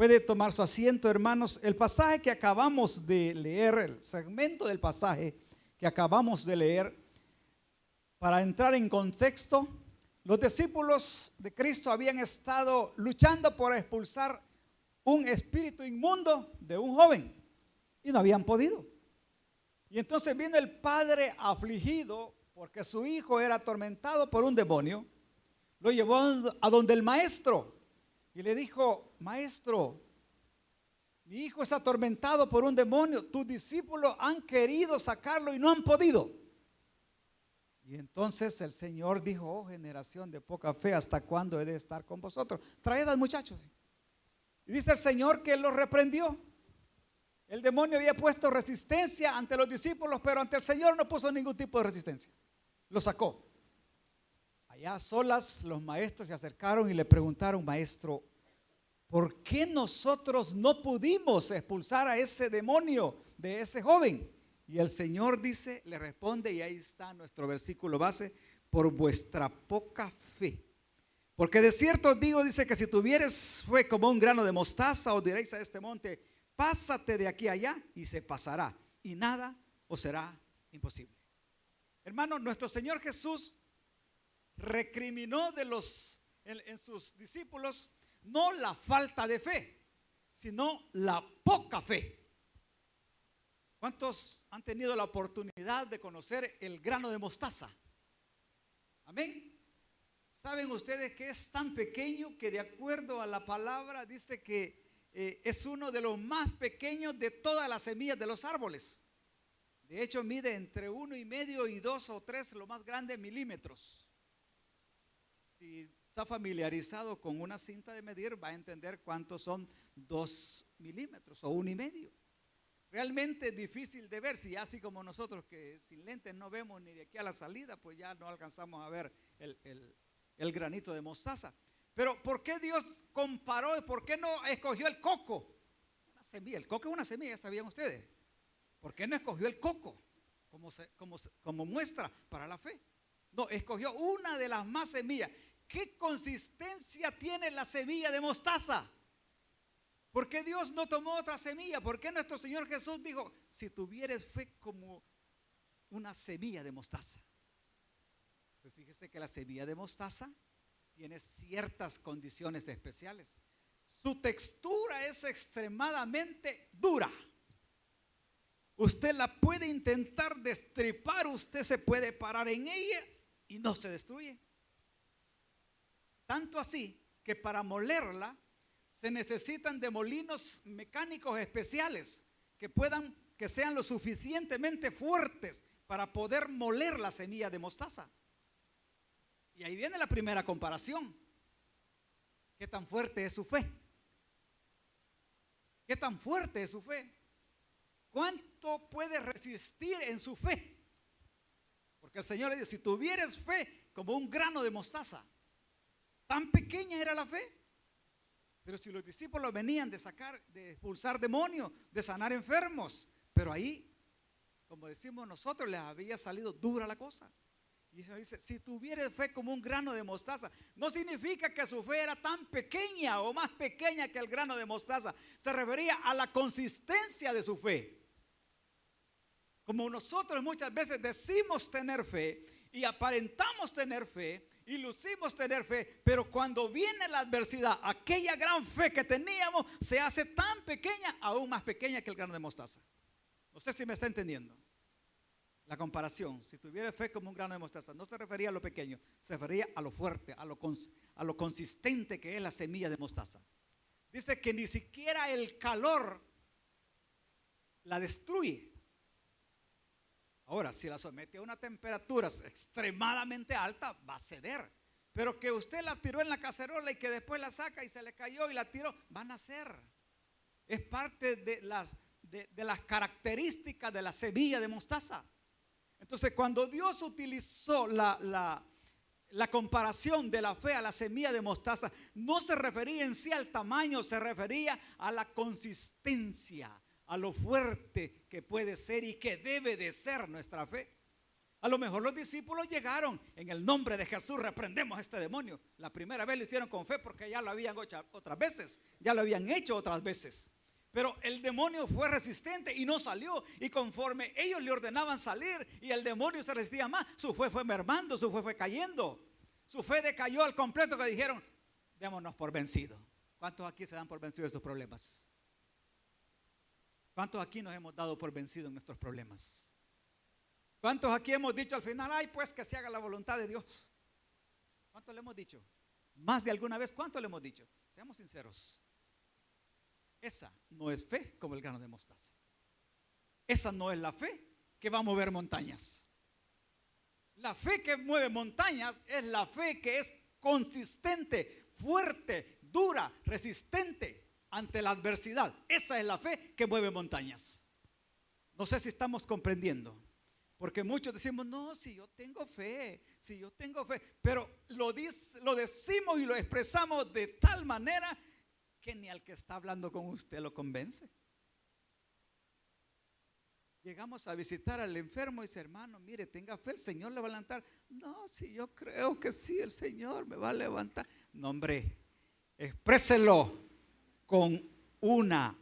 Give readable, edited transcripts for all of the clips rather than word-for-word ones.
Puede tomar su asiento, hermanos. El pasaje que acabamos de leer, el segmento del pasaje que acabamos de leer, para entrar en contexto, los discípulos de Cristo habían estado luchando por expulsar un espíritu inmundo de un joven y no habían podido. Y entonces vino el padre afligido porque su hijo era atormentado por un demonio. Lo llevó a donde el maestro y le dijo: maestro, mi hijo es atormentado por un demonio, tus discípulos han querido sacarlo y no han podido. Y entonces el Señor dijo: oh generación de poca fe, ¿hasta cuándo he de estar con vosotros? Traed al muchacho. Y dice el Señor que lo reprendió. El demonio había puesto resistencia ante los discípulos, pero ante el Señor no puso ningún tipo de resistencia. Lo sacó. Allá a solas los maestros se acercaron y le preguntaron: maestro, ¿por qué nosotros no pudimos expulsar a ese demonio de ese joven? Y el Señor dice, le responde, y ahí está nuestro versículo base: por vuestra poca fe. Porque de cierto os digo, dice, que si tuvieres fe como un grano de mostaza, os diréis a este monte: pásate de aquí a allá, y se pasará, y nada os será imposible. Hermano, nuestro Señor Jesús recriminó en sus discípulos no la falta de fe, sino la poca fe. ¿Cuántos han tenido la oportunidad de conocer el grano de mostaza? Amén. ¿Saben ustedes que es tan pequeño que, de acuerdo a la palabra, dice que es uno de los más pequeños de todas las semillas de los árboles? De hecho, mide entre 1,5 y 2 o 3, lo más grande, milímetros. Si está familiarizado con una cinta de medir, va a entender cuántos son 2 milímetros o 1,5. Realmente es difícil de ver. Si así como nosotros, que sin lentes no vemos ni de aquí a la salida, pues ya no alcanzamos a ver el granito de mostaza. Pero ¿por qué Dios comparó y por qué no escogió el coco? Una semilla. El coco es una semilla, ¿sabían ustedes? ¿Por qué no escogió el coco como muestra para la fe? No, escogió una de las más semillas. ¿Qué consistencia tiene la semilla de mostaza? ¿Por qué Dios no tomó otra semilla? ¿Por qué nuestro Señor Jesús dijo: si tuvieres fe como una semilla de mostaza? Pues fíjese que la semilla de mostaza tiene ciertas condiciones especiales. Su textura es extremadamente dura. Usted la puede intentar destripar, usted se puede parar en ella y no se destruye. Tanto así que para molerla se necesitan de molinos mecánicos especiales que sean lo suficientemente fuertes para poder moler la semilla de mostaza. Y ahí viene la primera comparación. ¿Qué tan fuerte es su fe? ¿Qué tan fuerte es su fe? ¿Cuánto puede resistir en su fe? Porque el Señor le dice: si tuvieres fe como un grano de mostaza. Tan pequeña era la fe. Pero si los discípulos venían de expulsar demonios, de sanar enfermos, pero ahí, como decimos nosotros, les había salido dura la cosa. Y eso dice: si tuviera fe como un grano de mostaza. No significa que su fe era tan pequeña o más pequeña que el grano de mostaza. Se refería a la consistencia de su fe. Como nosotros muchas veces decimos tener fe y aparentamos tener fe y lucimos tener fe, pero cuando viene la adversidad, aquella gran fe que teníamos se hace tan pequeña, aún más pequeña que el grano de mostaza. No sé si me está entendiendo la comparación. Si tuviera fe como un grano de mostaza, no se refería a lo pequeño, se refería a lo fuerte, a lo consistente que es la semilla de mostaza. Dice que ni siquiera el calor la destruye. Ahora, si la somete a una temperatura extremadamente alta, va a ceder. Pero que usted la tiró en la cacerola y que después la saca y se le cayó y la tiró, van a nacer. Es parte de las características de la semilla de mostaza. Entonces, cuando Dios utilizó la comparación de la fe a la semilla de mostaza, no se refería en sí al tamaño, se refería a la consistencia, a lo fuerte que puede ser y que debe de ser nuestra fe. A lo mejor los discípulos llegaron, en el nombre de Jesús reprendemos a este demonio. La primera vez lo hicieron con fe porque ya lo habían hecho otras veces, ya lo habían hecho otras veces. Pero el demonio fue resistente y no salió. Y conforme ellos le ordenaban salir y el demonio se resistía más, su fe fue mermando, su fe fue cayendo. Su fe decayó al completo, que dijeron, démonos por vencido. ¿Cuántos aquí se dan por vencidos de sus problemas? ¿Cuántos aquí nos hemos dado por vencido en nuestros problemas? ¿Cuántos aquí hemos dicho al final, ay, pues que se haga la voluntad de Dios? ¿Cuántos le hemos dicho? Más de alguna vez, ¿cuántos le hemos dicho? Seamos sinceros. Esa no es fe como el grano de mostaza. Esa no es la fe que va a mover montañas. La fe que mueve montañas es la fe que es consistente, fuerte, dura, resistente ante la adversidad. Esa es la fe que mueve montañas. No sé si estamos comprendiendo. Porque muchos decimos, no, si yo tengo fe, pero lo decimos y lo expresamos de tal manera que ni al que está hablando con usted lo convence. Llegamos a visitar al enfermo y dice, hermano, mire, tenga fe, el Señor le va a levantar. No, si yo creo que sí, el Señor me va a levantar. No, hombre, expréselo con una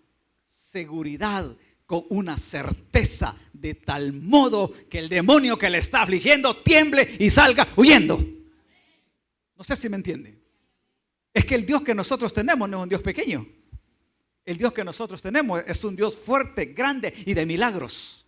seguridad, con una certeza, de tal modo que el demonio que le está afligiendo tiemble y salga huyendo. No sé si me entiende. Es que el Dios que nosotros tenemos no es un Dios pequeño. El Dios que nosotros tenemos es un Dios fuerte, grande y de milagros.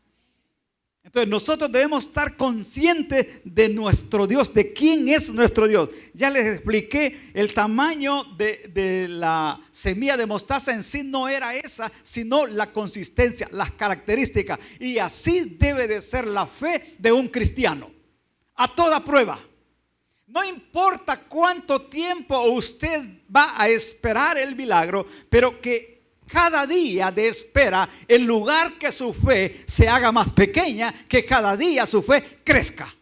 Entonces nosotros debemos estar conscientes de nuestro Dios, de quién es nuestro Dios. Ya les expliqué, el tamaño de la semilla de mostaza en sí no era esa, sino la consistencia, las características. Y así debe de ser la fe de un cristiano, a toda prueba. No importa cuánto tiempo usted va a esperar el milagro, pero que cada día de espera, en lugar que su fe se haga más pequeña, que cada día su fe crezca.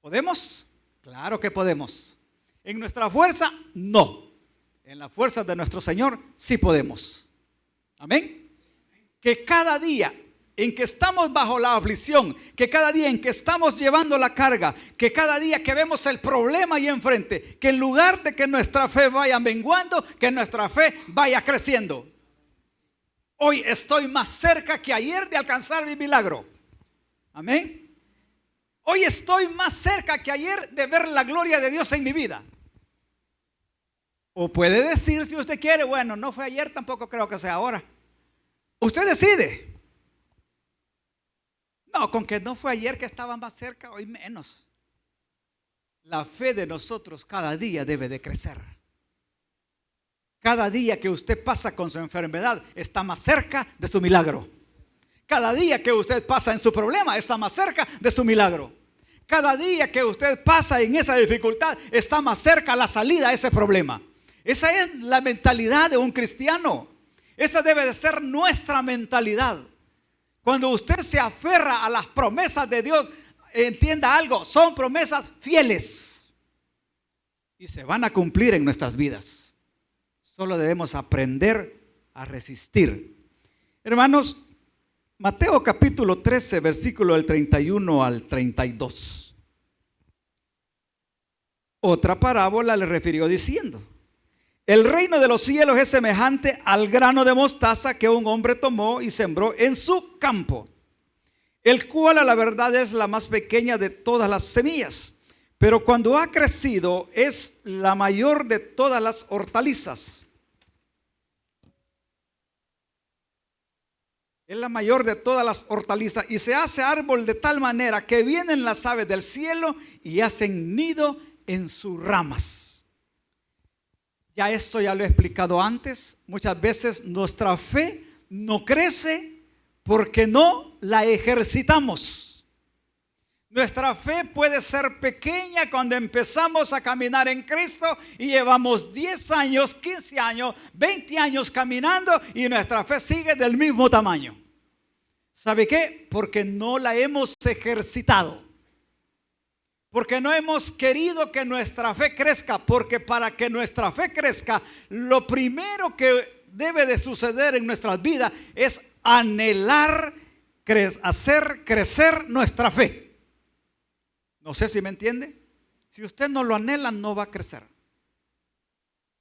¿Podemos? Claro que podemos. En nuestra fuerza, no. En la fuerza de nuestro Señor, sí podemos. Amén. Que cada día en que estamos bajo la aflicción, que cada día en que estamos llevando la carga, que cada día que vemos el problema ahí enfrente, que en lugar de que nuestra fe vaya menguando, que nuestra fe vaya creciendo. Hoy estoy más cerca que ayer de alcanzar mi milagro. Amén. Hoy estoy más cerca que ayer de ver la gloria de Dios en mi vida. O puede decir, si usted quiere, bueno, no fue ayer, tampoco creo que sea ahora. Usted decide. No, con que no fue ayer que estaba más cerca, hoy menos. La fe de nosotros cada día debe de crecer. Cada día que usted pasa con su enfermedad está más cerca de su milagro. Cada día que usted pasa en su problema está más cerca de su milagro. Cada día que usted pasa en esa dificultad está más cerca la salida a ese problema. Esa es la mentalidad de un cristiano. Esa debe de ser nuestra mentalidad. Cuando usted se aferra a las promesas de Dios, entienda algo, son promesas fieles y se van a cumplir en nuestras vidas. Solo debemos aprender a resistir. Hermanos, Mateo capítulo 13, versículo del 31 al 32. Otra parábola le refirió diciendo: el reino de los cielos es semejante al grano de mostaza que un hombre tomó y sembró en su campo, el cual a la verdad es la más pequeña de todas las semillas, pero cuando ha crecido es la mayor de todas las hortalizas. Es la mayor de todas las hortalizas y se hace árbol de tal manera que vienen las aves del cielo y hacen nido en sus ramas. Ya esto ya lo he explicado antes. Muchas veces nuestra fe no crece porque no la ejercitamos. Nuestra fe puede ser pequeña cuando empezamos a caminar en Cristo y llevamos 10 años, 15 años, 20 años caminando y nuestra fe sigue del mismo tamaño. ¿Sabe qué? Porque no la hemos ejercitado. Porque no hemos querido que nuestra fe crezca. Porque para que nuestra fe crezca, lo primero que debe de suceder en nuestras vidas es anhelar hacer crecer nuestra fe. No sé si me entiende. Si usted no lo anhela, no va a crecer.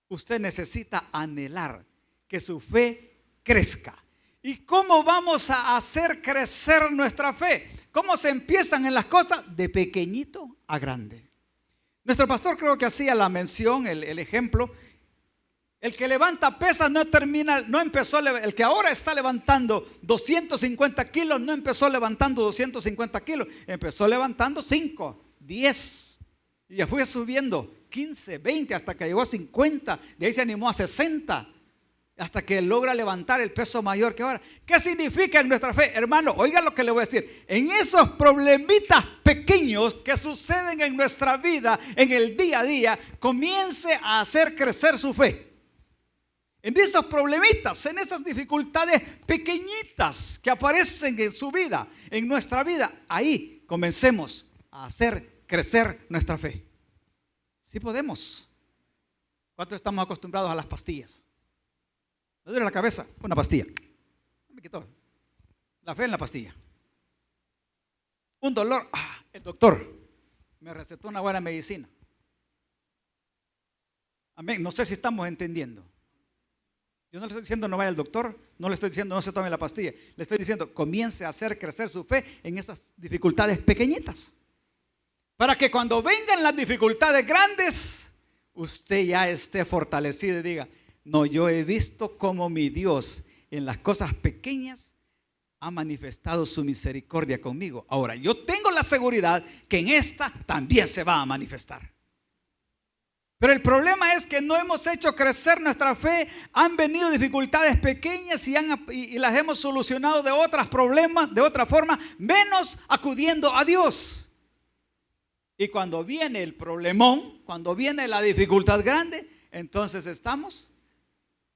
Usted necesita anhelar que su fe crezca. ¿Y cómo vamos a hacer crecer nuestra fe? ¿Cómo se empiezan en las cosas? De pequeñito a grande. Nuestro pastor creo que hacía la mención, el ejemplo. El que levanta pesas no empezó, el que ahora está levantando 250 kilos, no empezó levantando 250 kilos, empezó levantando 5, 10, y ya fue subiendo 15, 20, hasta que llegó a 50, de ahí se animó a 60, hasta que logra levantar el peso mayor que ahora. ¿Qué significa en nuestra fe? Hermano, oiga lo que le voy a decir. En esos problemitas pequeños que suceden en nuestra vida, en el día a día, comience a hacer crecer su fe. En esos problemitas, en esas dificultades pequeñitas que aparecen en su vida, en nuestra vida, ahí comencemos a hacer crecer nuestra fe. Sí podemos. ¿Cuántos estamos acostumbrados a las pastillas? Me duele la cabeza, una pastilla. Me quitó la fe en la pastilla. Un dolor, el doctor me recetó una buena medicina. Amén. No sé si estamos entendiendo. Yo no le estoy diciendo no vaya al doctor, no le estoy diciendo no se tome la pastilla. Le estoy diciendo comience a hacer crecer su fe en esas dificultades pequeñitas. Para que cuando vengan las dificultades grandes, usted ya esté fortalecido y diga: no, yo he visto cómo mi Dios en las cosas pequeñas ha manifestado su misericordia conmigo. Ahora, yo tengo la seguridad que en esta también se va a manifestar. Pero el problema es que no hemos hecho crecer nuestra fe. Han venido dificultades pequeñas y las hemos solucionado de otros problemas, de otra forma, menos acudiendo a Dios. Y cuando viene el problemón, cuando viene la dificultad grande, entonces estamos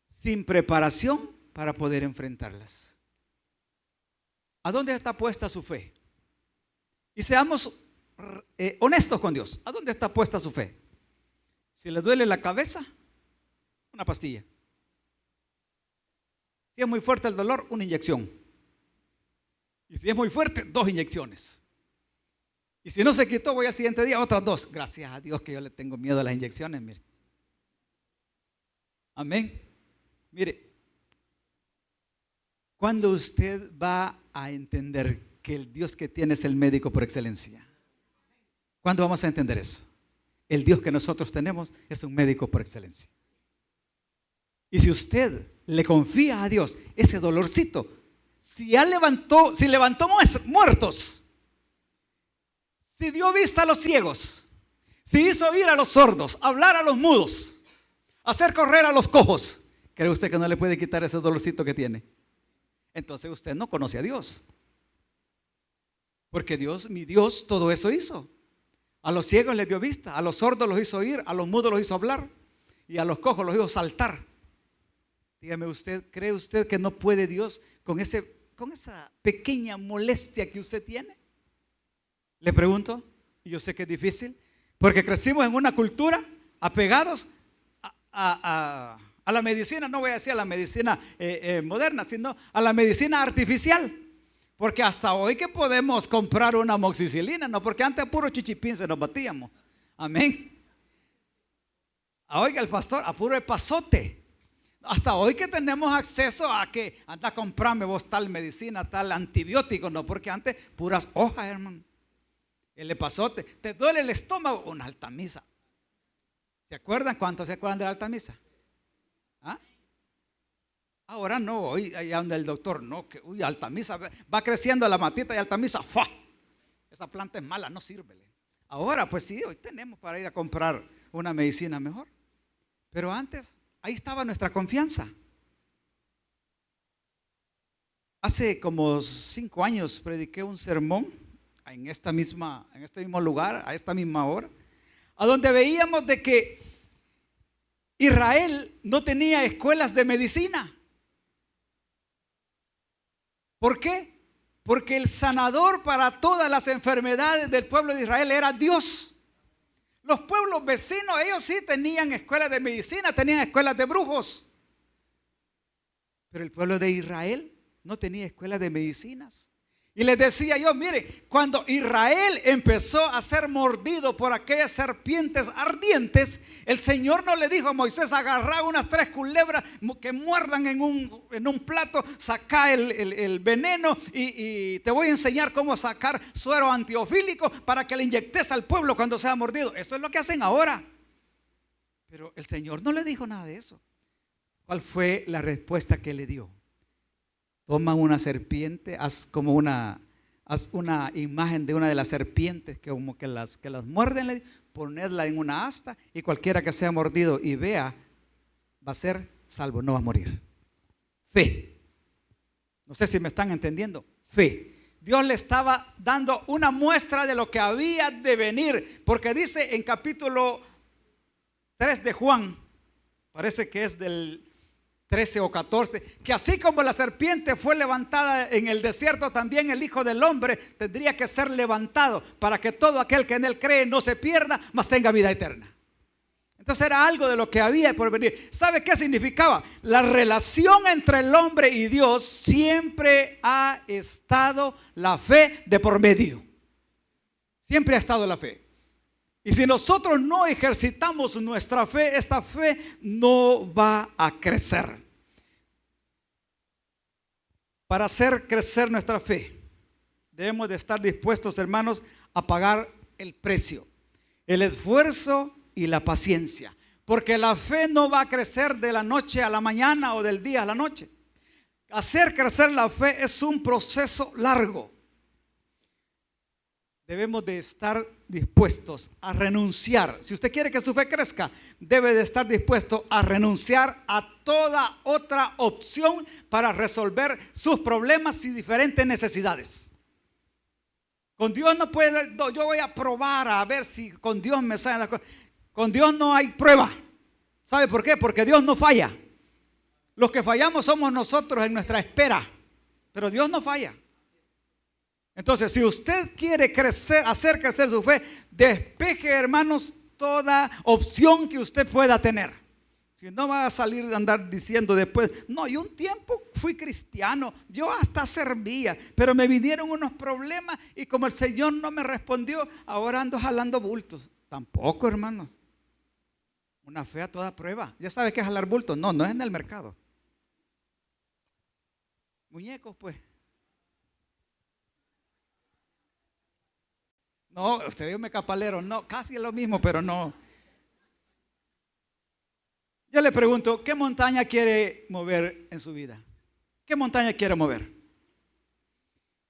sin preparación para poder enfrentarlas. ¿A dónde está puesta su fe? Y seamos honestos con Dios. ¿A dónde está puesta su fe? Si le duele la cabeza, una pastilla. Si es muy fuerte el dolor, una inyección. Y si es muy fuerte, 2 inyecciones. Y si no se quitó, voy al siguiente día, otras 2. Gracias a Dios que yo le tengo miedo a las inyecciones, mire. Amén. Mire, cuando usted va a entender que el Dios que tiene es el médico por excelencia, ¿cuándo vamos a entender eso? El Dios que nosotros tenemos es un médico por excelencia. Y si usted le confía a Dios ese dolorcito, si levantó muertos, si dio vista a los ciegos, si hizo oír a los sordos, hablar a los mudos, hacer correr a los cojos, ¿cree usted que no le puede quitar ese dolorcito que tiene? Entonces usted no conoce a Dios. Porque Dios, mi Dios, todo eso hizo. A los ciegos les dio vista, a los sordos los hizo oír, a los mudos los hizo hablar y a los cojos los hizo saltar. Dígame usted, ¿cree usted que no puede Dios con esa pequeña molestia que usted tiene? Le pregunto, y yo sé que es difícil, porque crecimos en una cultura apegados a la medicina, no voy a decir a la medicina moderna, sino a la medicina artificial. Porque hasta hoy que podemos comprar una amoxicilina, no, porque antes a puro chichipín se nos batíamos. Amén. Oiga el pastor, a puro epazote. Hasta hoy que tenemos acceso a que anda a comprarme vos tal medicina, tal antibiótico, no, porque antes puras hojas, hermano. El epazote, ¿te duele el estómago? Una altamisa. ¿Se acuerdan? ¿Cuántos se acuerdan de la altamisa? ¿Ah? Ahora no, hoy allá donde el doctor, no, que altamisa, va creciendo la matita y altamisa, ¡fua! Esa planta es mala, no sirve. Ahora pues sí, hoy tenemos para ir a comprar una medicina mejor. Pero antes, ahí estaba nuestra confianza. Hace como 5 años prediqué un sermón en este mismo lugar, a esta misma hora, a donde veíamos de que Israel no tenía escuelas de medicina. ¿Por qué? Porque el sanador para todas las enfermedades del pueblo de Israel era Dios. Los pueblos vecinos, ellos sí tenían escuelas de medicina, tenían escuelas de brujos. Pero el pueblo de Israel no tenía escuelas de medicinas. Y les decía yo, mire, cuando Israel empezó a ser mordido por aquellas serpientes ardientes, el Señor no le dijo a Moisés: agarra unas 3 culebras que muerdan en un plato, saca el veneno y te voy a enseñar cómo sacar suero antiofílico para que le inyectes al pueblo cuando sea mordido. Eso es lo que hacen ahora. Pero el Señor no le dijo nada de eso. ¿Cuál fue la respuesta que le dio? Toma una serpiente, haz una imagen de una de las serpientes que como que las muerden, ponedla en una asta y cualquiera que sea mordido y vea va a ser salvo, no va a morir. Fe. No sé si me están entendiendo. Fe. Dios le estaba dando una muestra de lo que había de venir, porque dice en capítulo 3 de Juan, parece que es del 13 o 14, que así como la serpiente fue levantada en el desierto, también el Hijo del Hombre tendría que ser levantado para que todo aquel que en él cree no se pierda, mas tenga vida eterna. Entonces era algo de lo que había por venir. ¿Sabe qué significaba? La relación entre el hombre y Dios siempre ha estado la fe de por medio. Siempre ha estado la fe. Y si nosotros no ejercitamos nuestra fe, esta fe no va a crecer. Para hacer crecer nuestra fe, debemos de estar dispuestos, hermanos, a pagar el precio, el esfuerzo y la paciencia. Porque la fe no va a crecer de la noche a la mañana o del día a la noche. Hacer crecer la fe es un proceso largo. Debemos de estar dispuestos a renunciar. Si usted quiere que su fe crezca, debe de estar dispuesto a renunciar a toda otra opción para resolver sus problemas y diferentes necesidades. Con Dios no puede, no, yo voy a probar a ver si con Dios me salen las cosas. Con Dios no hay prueba. ¿Sabe por qué? Porque Dios no falla. Los que fallamos somos nosotros en nuestra espera, pero Dios no falla. Entonces, si usted quiere crecer, hacer crecer su fe, despeje, hermanos, toda opción que usted pueda tener. Si no va a salir de andar diciendo después: no, yo un tiempo fui cristiano, yo hasta servía, pero me vinieron unos problemas y como el Señor no me respondió, ahora ando jalando bultos. Tampoco, hermano. Una fe a toda prueba. ¿Ya sabe qué es jalar bultos? No, no es en el mercado. Muñecos, pues. No, usted dijo me capalero. No, casi es lo mismo, pero no. Yo le pregunto, ¿qué montaña quiere mover en su vida? ¿Qué montaña quiere mover?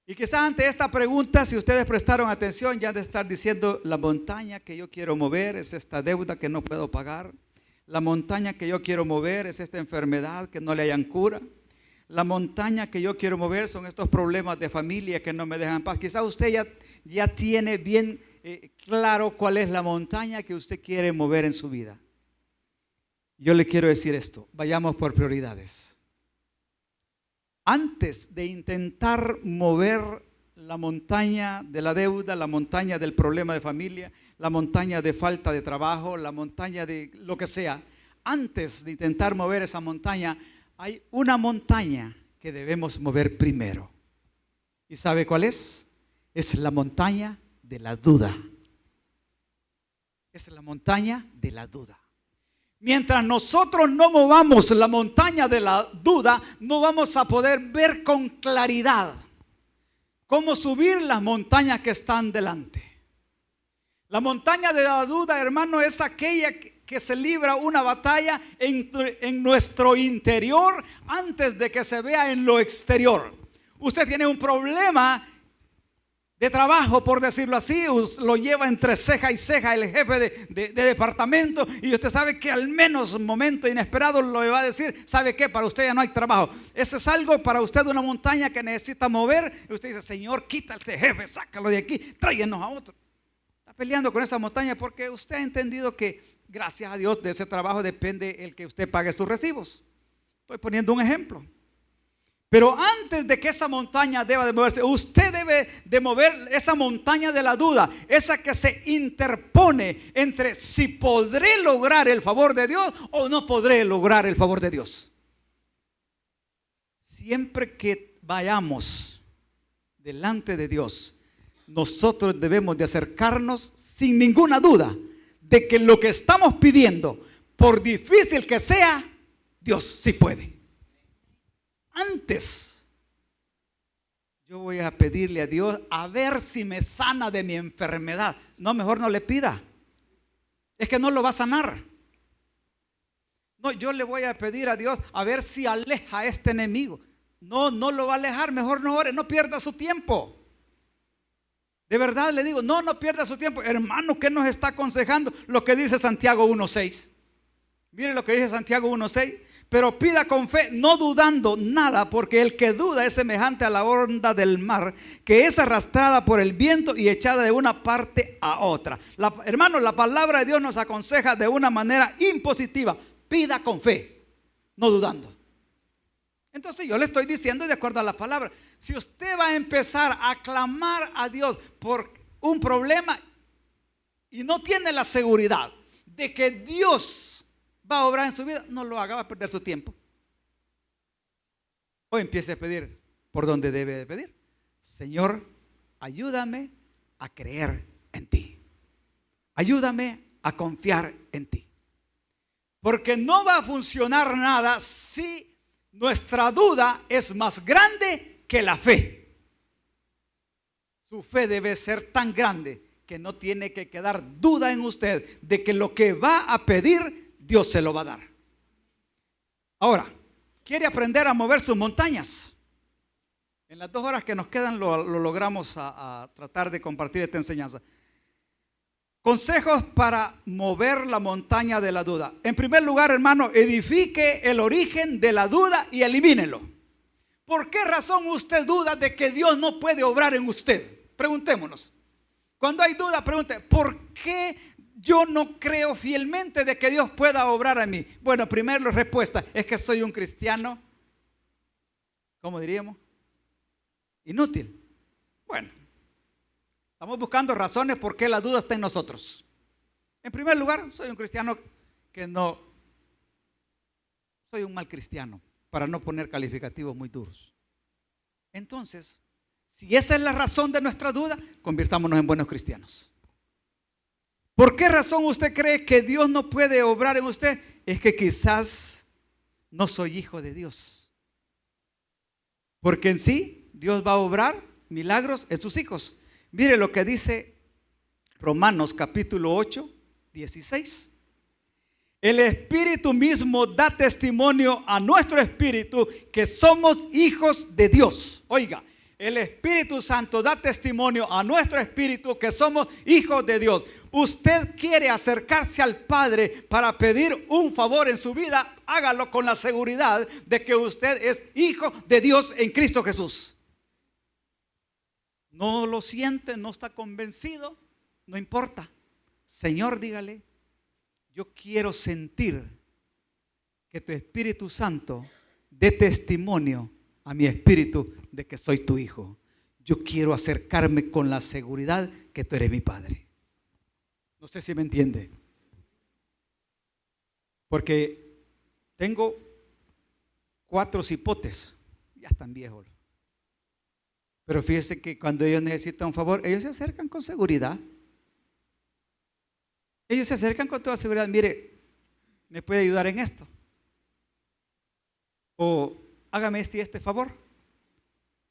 Y quizás ante esta pregunta, si ustedes prestaron atención, ya han de estar diciendo: la montaña que yo quiero mover es esta deuda que no puedo pagar. La montaña que yo quiero mover es esta enfermedad que no le hayan cura. La montaña que yo quiero mover son estos problemas de familia que no me dejan paz. Quizás usted ya tiene bien claro cuál es la montaña que usted quiere mover en su vida. Yo le quiero decir esto: vayamos por prioridades. Antes de intentar mover la montaña de la deuda, la montaña del problema de familia, la montaña de falta de trabajo, la montaña de lo que sea, antes de intentar mover esa montaña, hay una montaña que debemos mover primero. ¿Y sabe cuál es? Es la montaña de la duda. Es la montaña de la duda. Mientras nosotros no movamos la montaña de la duda, no vamos a poder ver con claridad cómo subir las montañas que están delante. La montaña de la duda, hermano, es aquella que se libra una batalla en nuestro interior antes de que se vea en lo exterior. Usted tiene un problema de trabajo, por decirlo así, lo lleva entre ceja y ceja el jefe de departamento, y usted sabe que al menos un momento inesperado lo va a decir: ¿sabe qué? Para usted ya no hay trabajo. Ese es algo para usted, una montaña que necesita mover, y usted dice: Señor, quita a este jefe, sácalo de aquí, tráiganos a otro. Está peleando con esa montaña porque usted ha entendido que gracias a Dios de ese trabajo depende el que usted pague sus recibos. Estoy poniendo un ejemplo. Pero antes de que esa montaña deba de moverse, usted debe de mover esa montaña de la duda, esa que se interpone entre si podré lograr el favor de Dios o no podré lograr el favor de Dios. Siempre que vayamos delante de Dios, nosotros debemos de acercarnos sin ninguna duda de que lo que estamos pidiendo, por difícil que sea, Dios sí puede. Antes, yo voy a pedirle a Dios a ver si me sana de mi enfermedad. No, mejor no le pida. Es que no lo va a sanar. No, yo le voy a pedir a Dios a ver si aleja a este enemigo. No, no lo va a alejar. Mejor no ore, no pierda su tiempo. De verdad le digo, no pierda su tiempo. Hermano, ¿qué nos está aconsejando? Lo que dice Santiago 1:6. Mire lo que dice Santiago 1:6. Pero pida con fe, no dudando nada, porque el que duda es semejante a la onda del mar, que es arrastrada por el viento y echada de una parte a otra. Hermano, la palabra de Dios nos aconseja de una manera impositiva. Pida con fe, no dudando. Entonces yo le estoy diciendo de acuerdo a la palabra. Si usted va a empezar a clamar a Dios por un problema y no tiene la seguridad de que Dios va a obrar en su vida, no lo haga, va a perder su tiempo. O empiece a pedir por donde debe de pedir. Señor, ayúdame a creer en ti. Ayúdame a confiar en ti. Porque no va a funcionar nada si nuestra duda es más grande que la fe. Su fe debe ser tan grande que no tiene que quedar duda en usted de que lo que va a pedir, Dios se lo va a dar. Ahora, ¿quiere aprender a mover sus montañas? En las 2 horas que nos quedan lo logramos a tratar de compartir esta enseñanza. Consejos para mover la montaña de la duda. En primer lugar, hermano, edifique el origen de la duda y elimínelo. ¿Por qué razón usted duda de que Dios no puede obrar en usted? Preguntémonos. Cuando hay duda, pregunte, ¿por qué yo no creo fielmente de que Dios pueda obrar en mí? Bueno, primero la respuesta es que soy un cristiano, ¿cómo diríamos? Inútil. Bueno, estamos buscando razones por qué la duda está en nosotros. En primer lugar, soy un cristiano que no, soy un mal cristiano, para no poner calificativos muy duros. Entonces, si esa es la razón de nuestra duda, convirtámonos en buenos cristianos. ¿Por qué razón usted cree que Dios no puede obrar en usted? Es que quizás no soy hijo de Dios. Porque en sí, Dios va a obrar milagros en sus hijos. Mire lo que dice Romanos capítulo 8, 16. El Espíritu mismo da testimonio a nuestro espíritu que somos hijos de Dios. Oiga, el Espíritu Santo da testimonio a nuestro espíritu que somos hijos de Dios. Usted quiere acercarse al Padre para pedir un favor en su vida, hágalo con la seguridad de que usted es hijo de Dios en Cristo Jesús. No lo siente, no está convencido, no importa. Señor, dígale, yo quiero sentir que tu Espíritu Santo dé testimonio a mi espíritu de que soy tu hijo. Yo quiero acercarme con la seguridad que tú eres mi Padre. No sé si me entiende. Porque tengo 4 cipotes, ya están viejos. Pero fíjese que cuando ellos necesitan un favor, ellos se acercan con seguridad. Ellos se acercan con toda seguridad. Mire, ¿me puede ayudar en esto? O hágame este favor.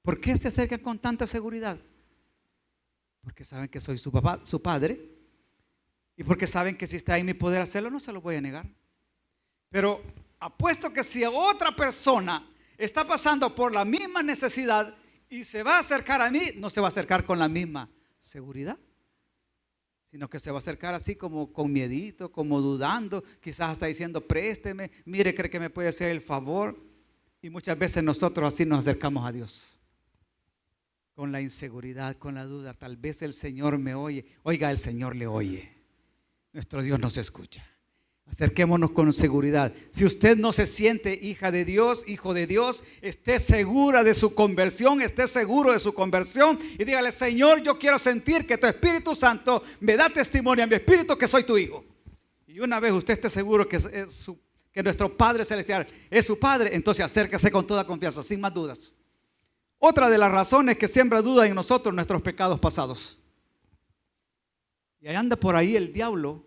¿Por qué se acercan con tanta seguridad? Porque saben que soy su papá, su padre. Y porque saben que si está en mi poder hacerlo, no se lo voy a negar. Pero apuesto que si otra persona está pasando por la misma necesidad y se va a acercar a mí, no se va a acercar con la misma seguridad, sino que se va a acercar así como con miedito, como dudando, quizás hasta diciendo présteme, mire, cree que me puede hacer el favor. Y muchas veces nosotros así nos acercamos a Dios, con la inseguridad, con la duda. Tal vez el Señor me oye. Oiga, el Señor le oye. Nuestro Dios nos escucha. Acerquémonos con seguridad. Si usted no se siente hija de Dios, hijo de Dios, esté segura de su conversión, esté seguro de su conversión y dígale: Señor, yo quiero sentir que tu Espíritu Santo me da testimonio a mi espíritu que soy tu hijo. Y una vez usted esté seguro que nuestro Padre Celestial es su Padre, entonces acérquese con toda confianza, sin más dudas. Otra de las razones que siembra duda en nosotros, nuestros pecados pasados. Y ahí anda por ahí el diablo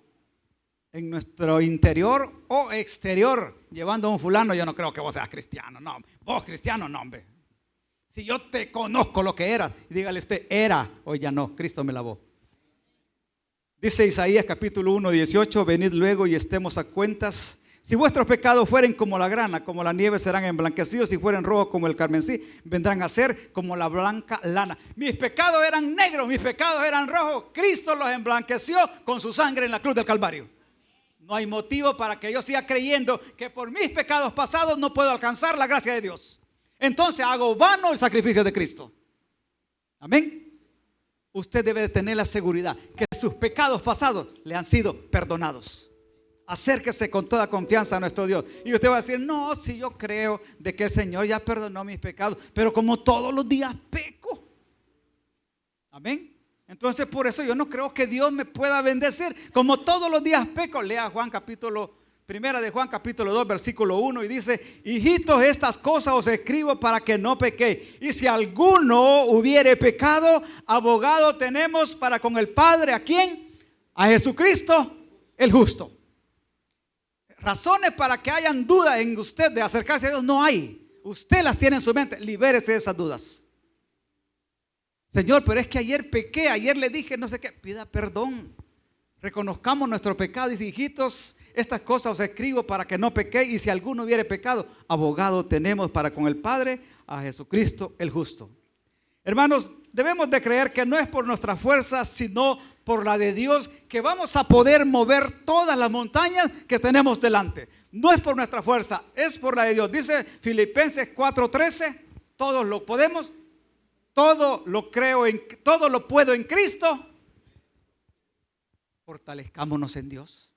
en nuestro interior o exterior, llevando a un fulano: yo no creo que vos seas cristiano. No, vos cristiano, no, hombre. Si yo te conozco lo que eras. Y dígale usted: era, hoy ya no, Cristo me lavó. Dice Isaías capítulo 1, 18: venid luego y estemos a cuentas. Si vuestros pecados fueren como la grana, como la nieve serán emblanquecidos. Si fueren rojos como el carmesí, vendrán a ser como la blanca lana. Mis pecados eran negros, mis pecados eran rojos. Cristo los emblanqueció con su sangre en la cruz del Calvario. No hay motivo para que yo siga creyendo que por mis pecados pasados no puedo alcanzar la gracia de Dios. Entonces hago vano el sacrificio de Cristo. Amén. Usted debe de tener la seguridad que sus pecados pasados le han sido perdonados. Acérquese con toda confianza a nuestro Dios. Y usted va a decir: no, si yo creo de que el Señor ya perdonó mis pecados, pero como todos los días peco. Amén. Entonces por eso yo no creo que Dios me pueda bendecir. Como todos los días peco. Lea Primera de Juan capítulo 2 versículo 1 y dice: hijitos, estas cosas os escribo para que no pequéis. Y si alguno hubiere pecado, abogado tenemos para con el Padre. ¿A quién? A Jesucristo el justo. Razones para que hayan dudas en usted de acercarse a Dios no hay. Usted las tiene en su mente. Libérese de esas dudas. Señor, pero es que ayer pequé, ayer le dije no sé qué. Pida perdón. Reconozcamos nuestro pecado. Y dice: hijitos, estas cosas os escribo para que no pequéis. Y si alguno hubiere pecado, abogado tenemos para con el Padre, a Jesucristo el justo. Hermanos, debemos de creer que no es por nuestra fuerza, sino por la de Dios, que vamos a poder mover todas las montañas que tenemos delante. No es por nuestra fuerza, es por la de Dios. Dice Filipenses 4:13: todos lo podemos, todo lo puedo en Cristo. Fortalezcámonos en Dios.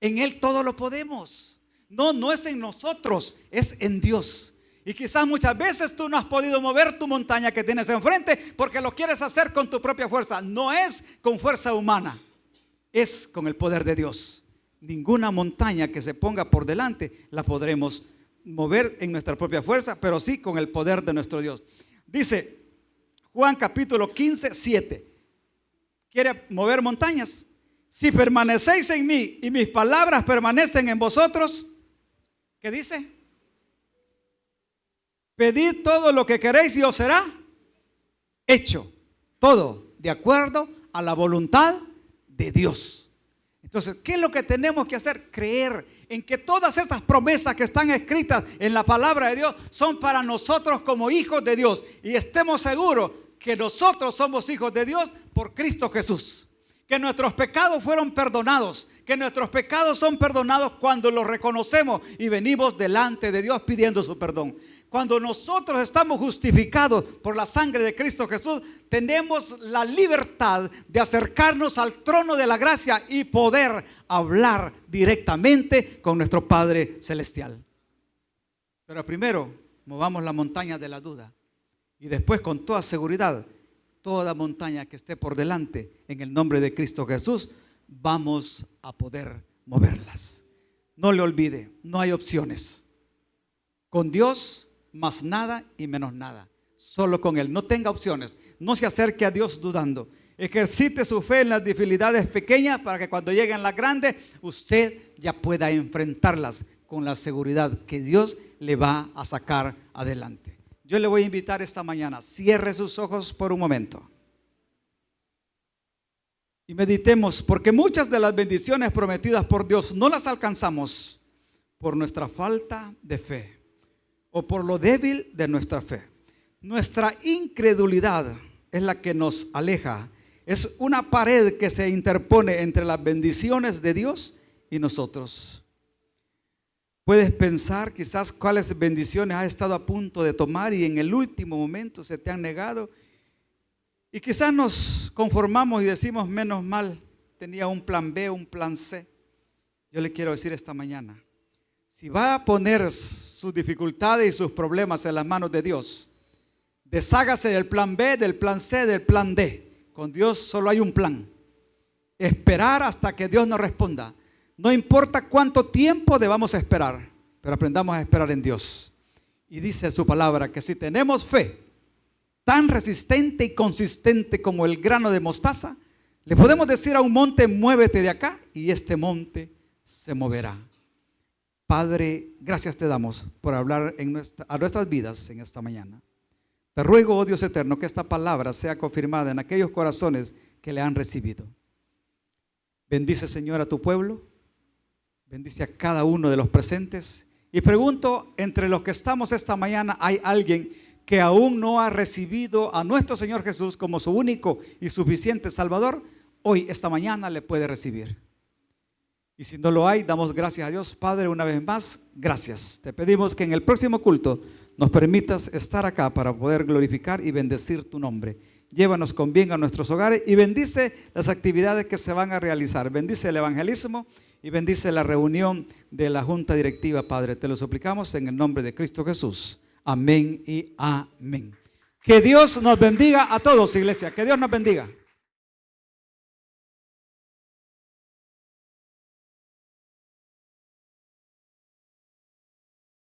En Él todo lo podemos. No es en nosotros, es en Dios. Y quizás muchas veces tú no has podido mover tu montaña que tienes enfrente porque lo quieres hacer con tu propia fuerza. No es con fuerza humana, es con el poder de Dios. Ninguna montaña que se ponga por delante la podremos mover en nuestra propia fuerza, pero sí con el poder de nuestro Dios. Dice Juan capítulo 15, 7. ¿Quiere mover montañas? Si permanecéis en mí y mis palabras permanecen en vosotros, ¿qué dice? Pedid todo lo que queréis y os será hecho. Todo de acuerdo a la voluntad de Dios. Entonces, ¿qué es lo que tenemos que hacer? Creer en que todas estas promesas que están escritas en la palabra de Dios son para nosotros como hijos de Dios. Y estemos seguros que nosotros somos hijos de Dios por Cristo Jesús. Que nuestros pecados fueron perdonados. Que nuestros pecados son perdonados cuando los reconocemos y venimos delante de Dios pidiendo su perdón. Cuando nosotros estamos justificados por la sangre de Cristo Jesús, tenemos la libertad de acercarnos al trono de la gracia y poder hablar directamente con nuestro Padre Celestial. Pero primero, movamos la montaña de la duda. Y después, con toda seguridad, toda montaña que esté por delante, en el nombre de Cristo Jesús, vamos a poder moverlas. No le olvide, no hay opciones. Con Dios, más nada y menos nada. Solo con Él. No tenga opciones. No se acerque a Dios dudando. Ejercite su fe en las dificultades pequeñas para que cuando lleguen las grandes, usted ya pueda enfrentarlas con la seguridad que Dios le va a sacar adelante. Yo le voy a invitar esta mañana. Cierre sus ojos por un momento. Y meditemos, porque muchas de las bendiciones prometidas por Dios no las alcanzamos por nuestra falta de fe o por lo débil de nuestra fe. Nuestra incredulidad es la que nos aleja. Es una pared que se interpone entre las bendiciones de Dios y nosotros. Puedes pensar quizás cuáles bendiciones has estado a punto de tomar y en el último momento se te han negado. Y quizás nos conformamos y decimos: menos mal, tenía un plan B, un plan C. Yo le quiero decir esta mañana, si va a poner sus dificultades y sus problemas en las manos de Dios, deshágase del plan B, del plan C, del plan D. Con Dios solo hay un plan: esperar hasta que Dios nos responda. No importa cuánto tiempo debamos esperar, pero aprendamos a esperar en Dios. Y dice su palabra que si tenemos fe, tan resistente y consistente como el grano de mostaza, le podemos decir a un monte, muévete de acá, y este monte se moverá. Padre, gracias te damos por hablar a nuestras vidas en esta mañana. Te ruego, oh Dios eterno, que esta palabra sea confirmada en aquellos corazones que le han recibido. Bendice, Señor, a tu pueblo. Bendice a cada uno de los presentes. Y pregunto, entre los que estamos esta mañana, ¿hay alguien que aún no ha recibido a nuestro Señor Jesús como su único y suficiente Salvador? Hoy, esta mañana, le puede recibir. Y si no lo hay, damos gracias a Dios. Padre, una vez más, gracias. Te pedimos que en el próximo culto nos permitas estar acá para poder glorificar y bendecir tu nombre. Llévanos con bien a nuestros hogares y bendice las actividades que se van a realizar. Bendice el evangelismo y bendice la reunión de la junta directiva, Padre. Te lo suplicamos en el nombre de Cristo Jesús. Amén y amén. Que Dios nos bendiga a todos, iglesia. Que Dios nos bendiga.